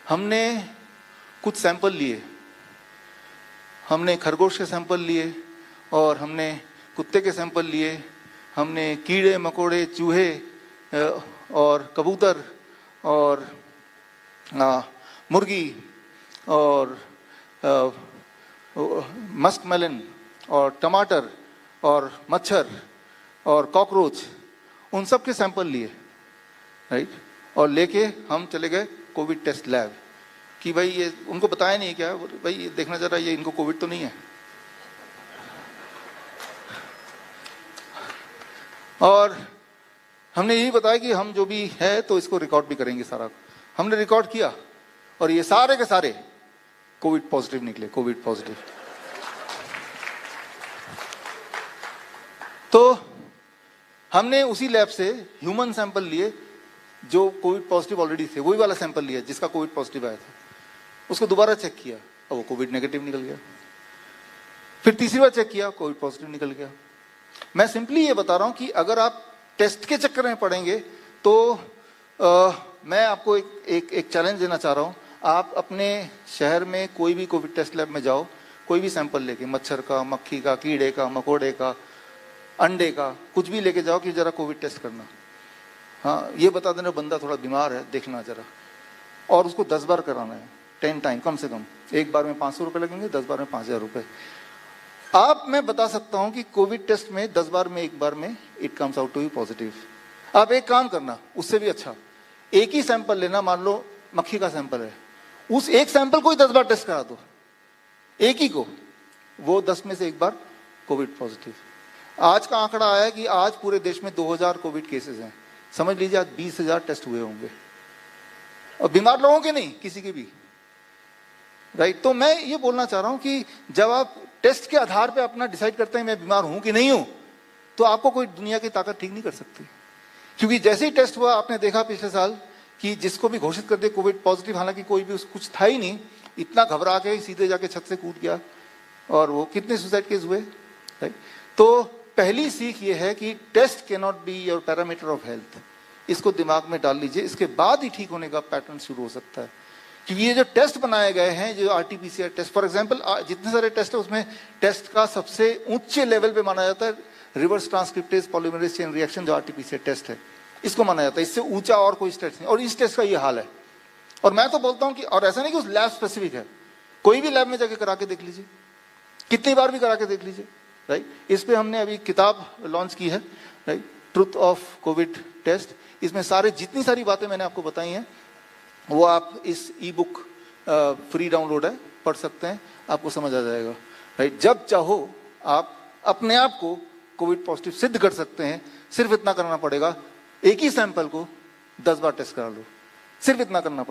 हमने कुछ सैंपल लिए, हमने खरगोश के सैंपल लिए और हमने कुत्ते के सैंपल लिए, हमने कीड़े मकोड़े चूहे और कबूतर और मुर्गी और मस्क मेलन और टमाटर और मच्छर और कॉकरोच, उन सब के सैंपल लिए, राइट। और लेके हम चले गए कोविड टेस्ट लैब कि भाई ये उनको बताया नहीं क्या, भाई ये देखना जरा ये इनको कोविड तो नहीं है। और हमने यही बताया कि हम जो भी है तो इसको रिकॉर्ड भी करेंगे सारा। हमने रिकॉर्ड किया और ये सारे के सारे कोविड पॉजिटिव निकले, कोविड पॉजिटिव। तो हमने उसी लैब से ह्यूमन सैंपल लिए जो कोविड पॉजिटिव ऑलरेडी थे, वही वाला सैंपल लिया जिसका कोविड पॉजिटिव आया था, उसको दोबारा चेक किया और वो कोविड नेगेटिव निकल गया। फिर तीसरी बार चेक किया, कोविड पॉजिटिव निकल गया। मैं सिंपली ये बता रहा हूं कि अगर आप टेस्ट के चक्कर में पड़ेंगे तो मैं आपको एक चैलेंज देना चाह रहा हूं। आप अपने शहर में कोई भी कोविड टेस्ट लैब में जाओ, कोई भी सैंपल लेके, मच्छर का, मक्खी का, कीड़े का, मकोड़े का, अंडे का, कुछ भी लेके जाओ कि जरा कोविड टेस्ट करना। हाँ, ये बता देना बंदा थोड़ा बीमार है, देखना जरा, और उसको 10 बार कराना है, 10 टाइम कम से कम। एक बार में 500 रुपये लगेंगे, 10 बार में 5000 रुपये। मैं बता सकता हूं कि कोविड टेस्ट में 10 बार में एक बार में it comes out to be positive. आप एक काम करना, उससे भी अच्छा, एक ही सैंपल लेना, मान लो मक्खी का सैंपल है, उस एक सैंपल को ही 10 बार टेस्ट करा दो, एक ही को, वो 10 में से एक बार कोविड पॉजिटिव। आज का आंकड़ा आया कि आज पूरे देश में 2000 कोविड केसेस हैं। समझ लीजिए आज 20,000 टेस्ट हुए होंगे, और बीमार लोगों के नहीं, किसी के भी, राइट। तो मैं ये बोलना चाह रहा हूं कि जब आप टेस्ट के आधार पे अपना डिसाइड करते हैं मैं बीमार हूं कि नहीं हूं, तो आपको कोई दुनिया की ताकत ठीक नहीं कर सकती। क्योंकि जैसे ही टेस्ट हुआ, आपने देखा पिछले साल कि जिसको भी घोषित कर दिया कोविड पॉजिटिव, हालांकि कोई भी कुछ था ही नहीं, इतना घबरा के सीधे जाके छत से कूद गया, और वो कितने सुसाइड केस हुए, राइट। तो पहली सीख ये है कि test can not be your parameter of health. इसको दिमाग में डाल लीजिए, इसके बाद ही ठीक होने का पैटर्न शुरू हो सकता है। क्योंकि ये जो टेस्ट बनाए गए हैं, जो आरटीपीसीआर टेस्ट, फॉर एग्जांपल जितने सारे टेस्ट है उसमें टेस्ट का सबसे ऊंचे लेवल पे माना जाता है reverse transcriptase polymerase chain reaction, जो आरटीपीसीआर टेस्ट है, इसको माना जाता है। इससे ऊंचा और कोई टेस्ट नहीं, और इस टेस्ट का ये हाल है। और मैं तो बोलता हूं कि, और ऐसा नहीं कि उस लैब स्पेसिफिक है, कोई भी लैब में जाके करा के देख लीजिए, कितनी बार भी करा के देख लीजिए, राइट। इस पे हमने अभी किताब लॉन्च की है, right, truth of COVID test. इसमें सारे जितनी सारी बातें मैंने आपको बताई हैं वो आप इस ई बुक फ्री डाउनलोड है, पढ़ सकते हैं, आपको समझ आ जाएगा, राइट। जब चाहो आप अपने आप को कोविड पॉजिटिव सिद्ध कर सकते हैं। सिर्फ इतना करना पड़ेगा, एक ही सैंपल को 10 बार टेस्ट करा लो, सिर्फ इतना करना पड़ेगा।